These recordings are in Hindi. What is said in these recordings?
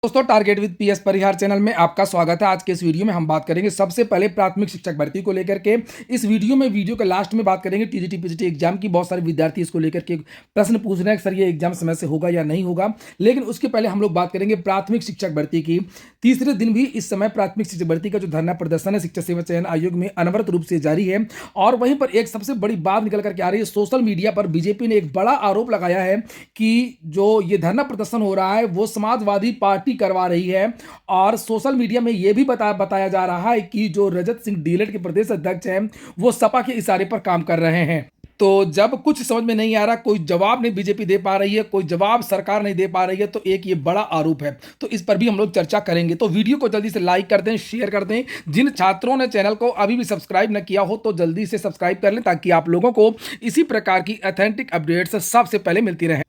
दोस्तों, target with PS Parihar channel में आपका स्वागत है। आज के इस वीडियो में हम बात करेंगे सबसे पहले प्राथमिक शिक्षक भर्ती को लेकर के। इस वीडियो के लास्ट में बात करेंगे टीजीटी पीजीटी एग्जाम की। बहुत सारे विद्यार्थी इसको लेकर के प्रश्न पूछ रहे हैं कि सर ये एग्जाम समय से होगा या नहीं होगा, लेकिन उसके पहले हम लोग बात करेंगे प्राथमिक शिक्षक भर्ती की। तीसरे दिन भी इस समय प्राथमिक शिक्षक भर्ती का जो धरना प्रदर्शन है शिक्षक सेवा चयन आयोग में अनवरत रूप से जारी है। और वहीं पर एक सबसे बड़ी बात निकल करके आ रही है, सोशल मीडिया पर बीजेपी ने एक बड़ा आरोप लगाया है कि जो ये धरना प्रदर्शन हो रहा है वो समाजवादी पार्टी करवा रही है। और सोशल मीडिया में यह भी बताया जा रहा है कि जो रजत सिंह डीलर के प्रदेश अध्यक्ष हैं वो सपा के इशारे पर काम कर रहे हैं। तो जब कुछ समझ में नहीं आ रहा, कोई जवाब नहीं बीजेपी दे पा रही है, कोई जवाब सरकार नहीं दे पा रही है, तो एक ये बड़ा आरोप है। तो इस पर भी हम लोग चर्चा करेंगे। तो वीडियो को जल्दी से लाइक कर दें, शेयर कर दें। जिन छात्रों ने चैनल को अभी भी सब्सक्राइब न किया हो तो जल्दी से सब्सक्राइब कर लें, ताकि आप लोगों को इसी प्रकार की ऑथेंटिक अपडेट्स सबसे पहले मिलती रहे।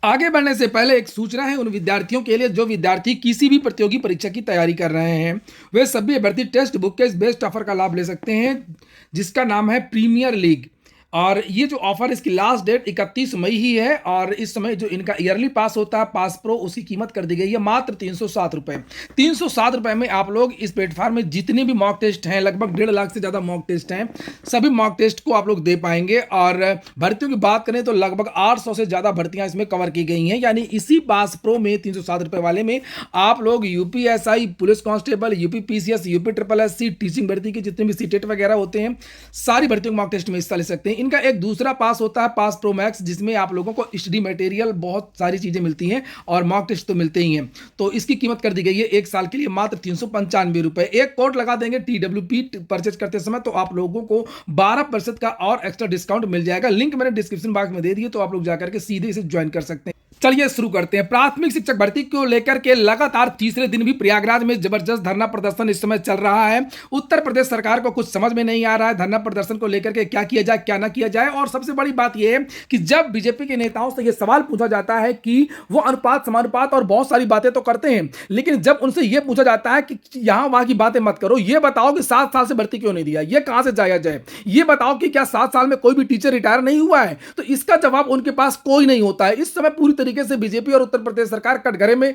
आगे बढ़ने से पहले एक सूचना है उन विद्यार्थियों के लिए जो विद्यार्थी किसी भी प्रतियोगी परीक्षा की तैयारी कर रहे हैं। वे सभी अभ्यर्थी टेक्स्ट बुक के इस बेस्ट ऑफर का लाभ ले सकते हैं, जिसका नाम है प्रीमियर लीग। और ये जो ऑफर, इसकी लास्ट डेट 31 मई ही है। और इस समय जो इनका ईयरली पास होता है पास प्रो, उसकी कीमत कर दी गई है मात्र 307 रुपए। 307 रुपए में आप लोग इस प्लेटफॉर्म में जितने भी मॉक टेस्ट हैं, लगभग 1.5 लाख से ज़्यादा मॉक टेस्ट हैं, सभी मॉक टेस्ट को आप लोग दे पाएंगे। और भर्तियों की बात करें तो लगभग 800 से ज़्यादा भर्तियां इसमें कवर की गई हैं। यानी इसी पास प्रो में 307 रुपए वाले में आप लोग UPSI, police constable, UPPCS, UP triple SC, teaching भर्ती के जितने भी सीटेट वगैरह होते हैं, सारी भर्तियों मॉक टेस्ट में हिस्सा ले सकते हैं। इनका एक दूसरा पास होता है पास प्रो मैक्स, जिसमें आप लोगों को स्टडी मटेरियल, बहुत सारी चीजें मिलती हैं और मॉक टेस्ट तो मिलते ही हैं। तो इसकी कीमत कर दी गई है 1 साल के लिए मात्र 395 रुपए। एक कोड लगा देंगे TWP परचेज करते समय, तो आप लोगों को 12% का और एक्स्ट्रा डिस्काउंट मिल जाएगा। लिंक मैंने डिस्क्रिप्शन बॉक्स में दे दिए, तो आप लोग जाकर के सीधे इसे ज्वाइन कर सकते हैं। चलिए शुरू करते हैं। प्राथमिक शिक्षक भर्ती को लेकर के लगातार तीसरे दिन भी प्रयागराज में जबरदस्त धरना प्रदर्शन इस समय चल रहा है। उत्तर प्रदेश सरकार को कुछ समझ में नहीं आ रहा है धरना प्रदर्शन को लेकर के क्या किया जाए क्या ना किया जाए। और सबसे बड़ी बात यह है कि जब बीजेपी के नेताओं से यह सवाल पूछा जाता है कि वो अनुपात समानुपात और बहुत सारी बातें तो करते हैं, लेकिन जब उनसे यह पूछा जाता है कि यहां वहां की बातें मत करो, यह बताओ कि 7 साल से भर्ती क्यों नहीं दिया, यह कहां से जाया जाए, यह बताओ कि क्या 7 साल में कोई भी टीचर रिटायर नहीं हुआ है, तो इसका जवाब उनके पास कोई नहीं होता है। इस समय पूरी तरीके से बीजेपी और उत्तर प्रदेश सरकार कटघरे में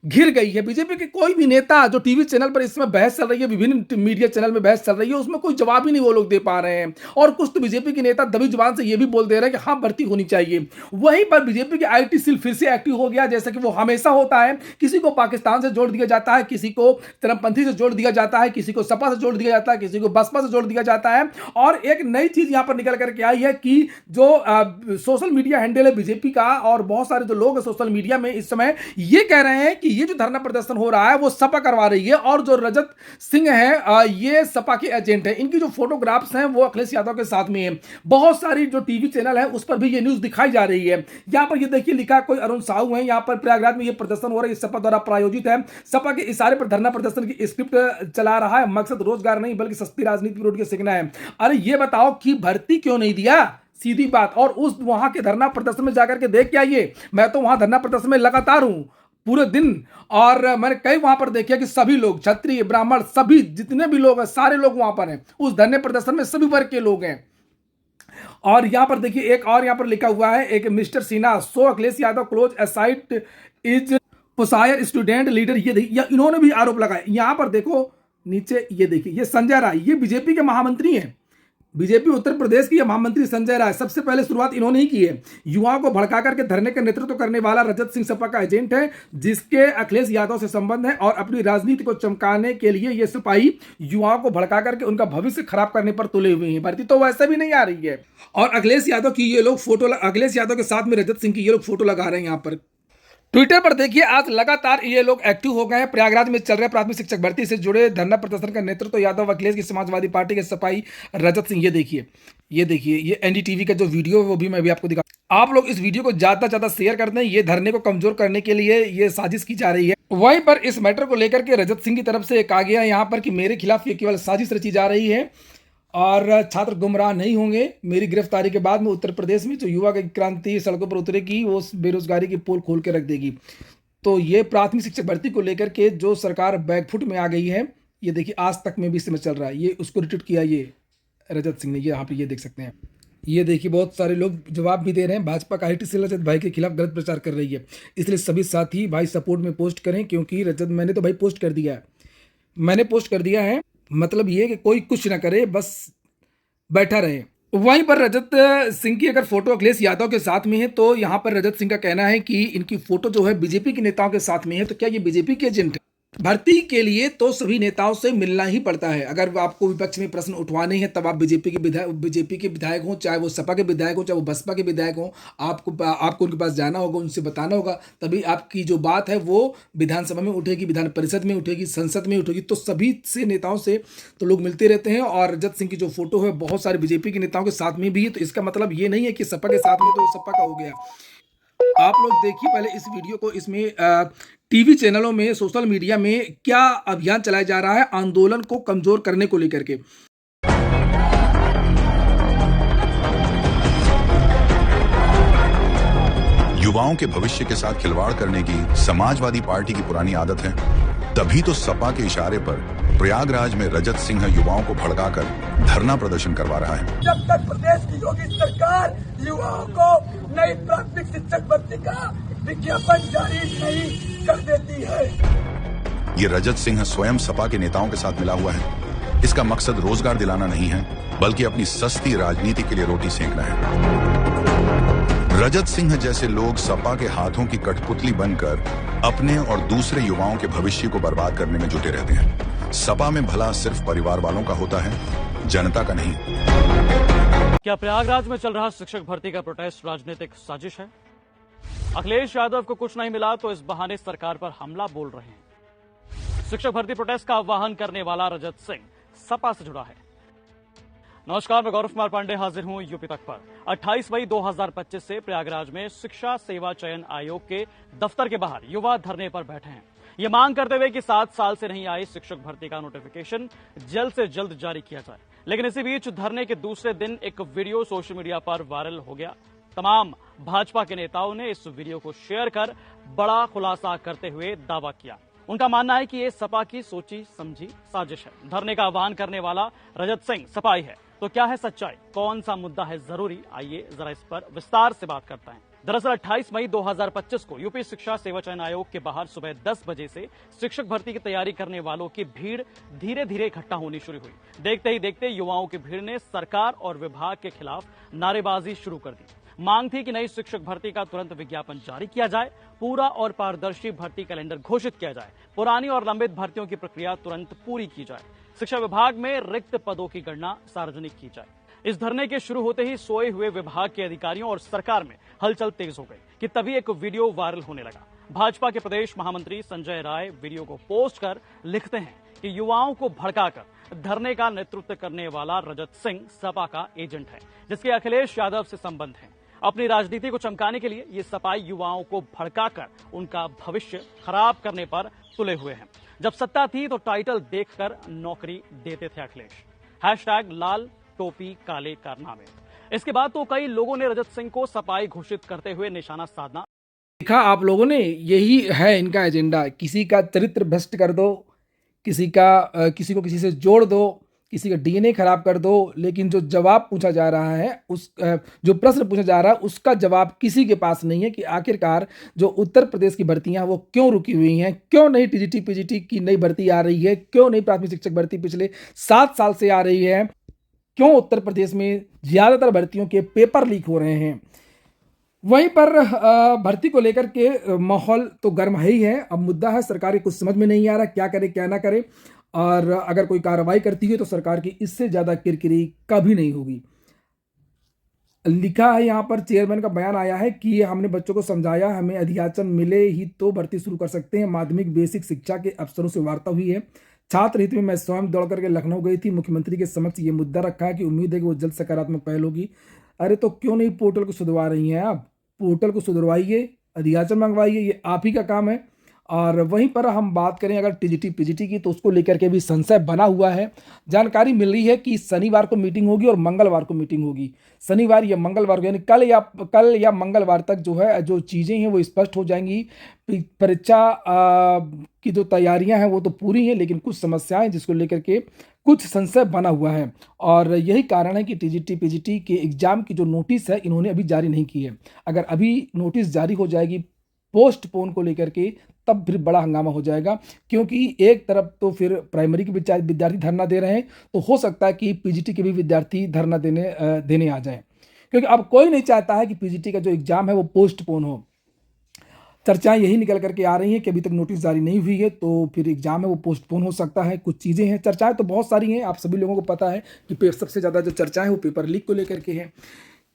घिर गई है। बीजेपी के कोई भी नेता जो टीवी चैनल पर इस समय बहस चल रही है, विभिन्न मीडिया चैनल में बहस चल रही है, उसमें कोई जवाब ही नहीं वो लोग दे पा रहे हैं। और कुछ तो बीजेपी के नेता दबी जुबान से ये भी बोल दे रहे हैं कि हाँ भर्ती होनी चाहिए। वहीं पर बीजेपी के आईटी सेल फिर से एक्टिव हो गया, जैसा कि वो हमेशा होता है। किसी को पाकिस्तान से जोड़ दिया जाता है, किसी को चरमपंथी से जोड़ दिया जाता है, किसी को सपा से जोड़ दिया जाता है, किसी को बसपा से जोड़ दिया जाता है। और एक नई चीज यहां पर निकल करके आई है कि जो सोशल मीडिया हैंडल है बीजेपी का, और बहुत सारे जो लोग सोशल मीडिया में इस समय ये कह रहे हैं कि ये जो धरना प्रदर्शन हो रहा है वो सपा करवा रही है, और जो रजत सिंह है ये सपा के एजेंट है। इनकी जो फोटोग्राफ्स हैं वो अखिलेश यादव के साथ में है। बहुत सारी जो टीवी चैनल है उस पर भी ये न्यूज दिखाई जा रही है। यहां पर ये देखिए लिखा, कोई अरुण साहू है, यहां पर प्रयागराज में ये प्रदर्शन हो रहा है, सपा द्वारा प्रायोजित है। सपा के इशारे पर धरना प्रदर्शन की स्क्रिप्ट चला रहा है, मकसद रोजगार नहीं बल्कि सस्ती राजनीति विरोध के सीखना है। अरे ये बताओ कि भर्ती क्यों नहीं दिया, सीधी बात। और उस वहां के धरना प्रदर्शन में जाकर के देख के आइए। मैं तो वहां धरना प्रदर्शन में लगातार हूं पूरे दिन, और मैंने कई वहां पर देखा कि सभी लोग, क्षत्रिय ब्राह्मण, सभी जितने भी लोग हैं सारे लोग वहां पर हैं। उस धरने प्रदर्शन में सभी वर्ग के लोग हैं। और यहां पर देखिए एक और यहां पर लिखा हुआ है, एक mister Sinha so Akhilesh Yadav close aside is पोसायर स्टूडेंट लीडर। ये इन्होंने भी आरोप लगाए। यहां पर देखो नीचे, ये देखिए ये संजय राय, ये बीजेपी के महामंत्री हैं। बीजेपी उत्तर प्रदेश की महामंत्री संजय राय, सबसे पहले शुरुआत इन्होंने ही की है। युवाओं को भड़का करके धरने का नेतृत्व करने वाला रजत सिंह सपा का एजेंट है, जिसके अखिलेश यादव से संबंध है। और अपनी राजनीति को चमकाने के लिए ये सिपाही युवाओं को भड़का करके उनका भविष्य खराब करने पर तुले हुए हैं। भर्ती तो वैसे भी नहीं आ रही है। और अखिलेश यादव की ये लोग फोटो, अखिलेश यादव के साथ में रजत सिंह की ये लोग फोटो लगा रहे हैं। यहाँ पर ट्विटर पर देखिए आज लगातार ये लोग एक्टिव हो गए हैं। प्रयागराज में चल रहे प्राथमिक शिक्षक भर्ती से जुड़े धरना प्रदर्शन का नेतृत्व यादव अखिलेश की समाजवादी पार्टी के सपाही रजत सिंह। ये देखिए ये एनडीटीवी का जो वीडियो है वो भी मैं भी आपको दिखा। आप लोग इस वीडियो को ज्यादा से ज्यादा शेयर कर दें। ये धरने को कमजोर करने के लिए ये साजिश की जा रही है। वहीं पर इस मैटर को लेकर के रजत सिंह की तरफ से कहा गया यहाँ पर कि मेरे खिलाफ ये केवल साजिश रची जा रही है और छात्र गुमराह नहीं होंगे। मेरी गिरफ्तारी के बाद में उत्तर प्रदेश में जो युवा की क्रांति सड़कों पर उतरेगी, वो बेरोजगारी की पोल खोल के रख देगी। तो ये प्राथमिक शिक्षक भर्ती को लेकर के जो सरकार बैकफुट में आ गई है, ये देखिए आज तक में भी इसमें चल रहा है। ये उसको रिट्वीट किया ये रजत सिंह ने, ये यहाँ पे ये देख सकते हैं। ये देखिए बहुत सारे लोग जवाब भी दे रहे हैं, भाजपा का आईटी सेल रजत भाई के खिलाफ गलत प्रचार कर रही है, इसलिए सभी साथी भाई सपोर्ट में पोस्ट करें, क्योंकि रजत मैंने तो भाई पोस्ट कर दिया है, मैंने पोस्ट कर दिया है। मतलब ये कि कोई कुछ ना करे, बस बैठा रहे। वहीं पर रजत सिंह की अगर फोटो अखिलेश यादव के साथ में है, तो यहाँ पर रजत सिंह का कहना है कि इनकी फोटो जो है बीजेपी के नेताओं के साथ में है, तो क्या ये बीजेपी के एजेंट है? भर्ती के लिए तो सभी नेताओं से मिलना ही पड़ता है। अगर आपको विपक्ष में प्रश्न उठवाने हैं, तब आप बीजेपी के विधायक हों, चाहे वो सपा के विधायक हों, चाहे वो बसपा के विधायक हों, आपको उनके पास जाना होगा, उनसे बताना होगा, तभी आपकी जो बात है वो विधानसभा में उठेगी, विधान परिषद में उठेगी, संसद में उठेगी। तो सभी से नेताओं से तो लोग मिलते रहते हैं, और रजत सिंह की जो फोटो है बहुत सारे बीजेपी के नेताओं के साथ में भी है, तो इसका मतलब ये नहीं है कि सपा के साथ में तो सपा का हो गया। आप लोग देखिए पहले इस वीडियो को। इसमें टीवी चैनलों में, सोशल मीडिया में क्या अभियान चलाया जा रहा है आंदोलन को कमजोर करने को लेकर के। युवाओं के भविष्य के साथ खिलवाड़ करने की समाजवादी पार्टी की पुरानी आदत है। तभी तो सपा के इशारे पर प्रयागराज में रजत सिंह युवाओं को भड़काकर धरना प्रदर्शन करवा रहा है। जब तक प्रदेश की योगी सरकार युवाओं को नई प्राथमिक शिक्षक भर्ती का विज्ञापन जारी नहीं कर देती है। ये रजत सिंह स्वयं सपा के नेताओं के साथ मिला हुआ है। इसका मकसद रोजगार दिलाना नहीं है, बल्कि अपनी सस्ती राजनीति के लिए रोटी सेंकना है। रजत सिंह जैसे लोग सपा के हाथों की कठपुतली बनकर अपने और दूसरे युवाओं के भविष्य को बर्बाद करने में जुटे रहते हैं। सपा में भला सिर्फ परिवार वालों का होता है, जनता का नहीं। क्या प्रयागराज में चल रहा शिक्षक भर्ती का प्रोटेस्ट राजनीतिक साजिश है? अखिलेश यादव को कुछ नहीं मिला तो इस बहाने सरकार पर हमला बोल रहे हैं। शिक्षक भर्ती प्रोटेस्ट का आह्वान करने वाला रजत सिंह सपा से जुड़ा है। नमस्कार, मैं गौरव कुमार पांडे हाजिर हूं यूपी तक पर। 28 मई 2025 से प्रयागराज में शिक्षा सेवा चयन आयोग के दफ्तर के बाहर युवा धरने पर बैठे हैं, ये मांग करते हुए कि 7 साल से नहीं आई शिक्षक भर्ती का नोटिफिकेशन जल्द से जल्द जारी किया जाए। लेकिन इसी बीच धरने के दूसरे दिन एक वीडियो सोशल मीडिया पर वायरल हो गया। तमाम भाजपा के नेताओं ने इस वीडियो को शेयर कर बड़ा खुलासा करते हुए दावा किया। उनका मानना है कि ये सपा की सोची समझी साजिश है। धरने का आह्वान करने वाला रजत सिंह सपाई है, तो क्या है सच्चाई, कौन सा मुद्दा है जरूरी, आइए जरा इस पर विस्तार से बात करते हैं। दरअसल 28 मई 2025 को यूपी शिक्षा सेवा चयन आयोग के बाहर सुबह 10 बजे से शिक्षक भर्ती की तैयारी करने वालों की भीड़ धीरे धीरे इकट्ठा होनी शुरू हुई। देखते ही देखते युवाओं की भीड़ ने सरकार और विभाग के खिलाफ नारेबाजी शुरू कर दी। मांग थी कि नई शिक्षक भर्ती का तुरंत विज्ञापन जारी किया जाए, पूरा और पारदर्शी भर्ती कैलेंडर घोषित किया जाए, पुरानी और लंबित भर्तियों की प्रक्रिया तुरंत पूरी की जाए, शिक्षा विभाग में रिक्त पदों की गणना सार्वजनिक की जाए। इस धरने के शुरू होते ही सोए हुए विभाग के अधिकारियों और सरकार में हलचल तेज हो गई कि तभी एक वीडियो वायरल होने लगा। भाजपा के प्रदेश महामंत्री संजय राय वीडियो को पोस्ट कर लिखते हैं कि युवाओं को भड़काकर धरने का नेतृत्व करने वाला रजत सिंह सपा का एजेंट है, जिसके अखिलेश यादव से संबंध है। अपनी राजनीति को चमकाने के लिए ये सपाई युवाओं को भड़काकर उनका भविष्य खराब करने पर तुले हुए हैं। जब सत्ता थी तो टाइटल देखकर नौकरी देते थे अखिलेश। हैशटैग लाल टोपी काले कारनामे। इसके बाद तो कई लोगों ने रजत सिंह को सपाई घोषित करते हुए निशाना साधना। देखा आप लोगों ने, यही है इनका एजेंडा। किसी का चरित्र भ्रष्ट कर दो, किसी को किसी से जोड़ दो, किसी का डीएनए खराब कर दो, लेकिन जो जवाब पूछा जा रहा है, जो प्रश्न पूछा जा रहा है उसका जवाब किसी के पास नहीं है कि आखिरकार जो उत्तर प्रदेश की भर्तियां वो क्यों रुकी हुई हैं, क्यों नहीं टीजीटी पीजीटी की नई भर्ती आ रही है, क्यों नहीं प्राथमिक शिक्षक भर्ती पिछले 7 साल से आ रही है, क्यों उत्तर प्रदेश में ज्यादातर भर्तियों के पेपर लीक हो रहे हैं। वहीं पर भर्ती को लेकर के माहौल तो गर्म है ही है। अब मुद्दा है सरकार की कुछ समझ में नहीं आ रहा क्या करे क्या ना करे, और अगर कोई कार्रवाई करती है तो सरकार की इससे ज्यादा किरकिरी कभी नहीं होगी। लिखा है यहाँ पर, चेयरमैन का बयान आया है कि हमने बच्चों को समझाया, हमें अधियाचन मिले ही तो भर्ती शुरू कर सकते हैं। माध्यमिक बेसिक शिक्षा के अफसरों से वार्ता हुई है। छात्र हित में मैं स्वयं दौड़ करके लखनऊ गई थी। मुख्यमंत्री के समक्ष ये मुद्दा रखा है कि उम्मीद है कि वो जल्द सकारात्मक पहल होगी। अरे तो क्यों नहीं पोर्टल को सुधरवा रही हैं आप? पोर्टल को सुधरवाइए, अधियाचन मंगवाइए, ये आप ही का काम है। और वहीं पर हम बात करें अगर टीजीटी पीजीटी की, तो उसको लेकर के भी संशय बना हुआ है। जानकारी मिल रही है कि शनिवार को मीटिंग होगी और मंगलवार को मीटिंग होगी। शनिवार या मंगलवार को, यानी कल या मंगलवार तक जो है जो चीज़ें हैं वो स्पष्ट हो जाएंगी। परीक्षा की जो तैयारियां हैं वो तो पूरी हैं, लेकिन कुछ समस्याएं जिसको लेकर के कुछ संशय बना हुआ है। और यही कारण है कि टीजीटी पीजीटी के एग्जाम की जो नोटिस है इन्होंने अभी जारी नहीं की है। अगर अभी नोटिस जारी हो जाएगी पोस्टपोन को लेकर के, तब फिर बड़ा हंगामा हो जाएगा। क्योंकि एक तरफ तो फिर प्राइमरी के विद्यार्थी धरना दे रहे हैं, तो हो सकता है कि पीजीटी के भी विद्यार्थी धरना देने आ जाएं। क्योंकि अब कोई नहीं चाहता है कि पीजीटी का जो एग्जाम है वो पोस्टपोन हो। चर्चाएं यही निकल करके आ रही हैं कि अभी तक नोटिस जारी नहीं हुई है, तो फिर एग्जाम है वो पोस्टपोन हो सकता है। कुछ चीज़ें हैं, चर्चाएं तो बहुत सारी हैं, आप सभी लोगों को पता है कि सबसे ज़्यादा जो चर्चाएं हैं वो पेपर लीक को लेकर के हैं,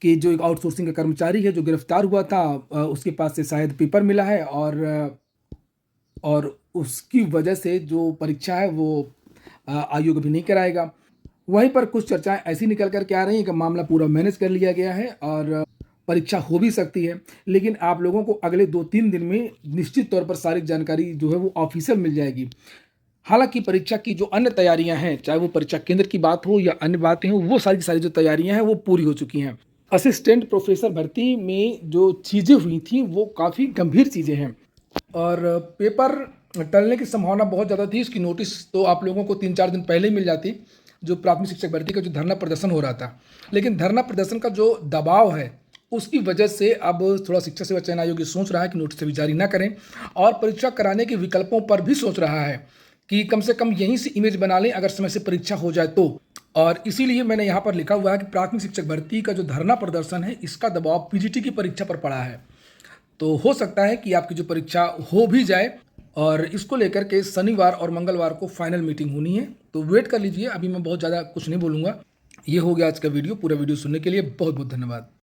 कि जो एक आउटसोर्सिंग का कर्मचारी है जो गिरफ्तार हुआ था, उसके पास से शायद पेपर मिला है और उसकी वजह से जो परीक्षा है वो आयोग भी नहीं कराएगा। वहीं पर कुछ चर्चाएं ऐसी निकल कर के आ रही हैं कि मामला पूरा मैनेज कर लिया गया है और परीक्षा हो भी सकती है। लेकिन आप लोगों को अगले 2-3 दिन में निश्चित तौर पर सारी जानकारी जो है वो ऑफिशियल मिल जाएगी। हालांकि परीक्षा की जो अन्य तैयारियां हैं, चाहे वो परीक्षा केंद्र की बात हो या अन्य बातें हो, वो सारी की सारी जो तैयारियां हैं वो पूरी हो चुकी हैं। असिस्टेंट प्रोफेसर भर्ती में जो चीज़ें हुई थी वो काफ़ी गंभीर चीज़ें हैं और पेपर टलने की संभावना बहुत ज़्यादा थी। इसकी नोटिस तो आप लोगों को 3-4 दिन पहले ही मिल जाती, जो प्राथमिक शिक्षक भर्ती का जो धरना प्रदर्शन हो रहा था। लेकिन धरना प्रदर्शन का जो दबाव है उसकी वजह से अब थोड़ा शिक्षा सेवा चयन आयोग ये सोच रहा है कि नोटिस अभी जारी ना करें और परीक्षा कराने के विकल्पों पर भी सोच रहा है कि कम से कम यहीं से इमेज बना लें अगर समय से परीक्षा हो जाए तो। और इसीलिए मैंने यहाँ पर लिखा हुआ है कि प्राथमिक शिक्षक भर्ती का जो धरना प्रदर्शन है इसका दबाव पीजीटी की परीक्षा पर पड़ा है। तो हो सकता है कि आपकी जो परीक्षा हो भी जाए और इसको लेकर के शनिवार और मंगलवार को फाइनल मीटिंग होनी है। तो वेट कर लीजिए, अभी मैं बहुत ज़्यादा कुछ नहीं बोलूँगा। ये हो गया आज का वीडियो। पूरा वीडियो सुनने के लिए बहुत बहुत धन्यवाद।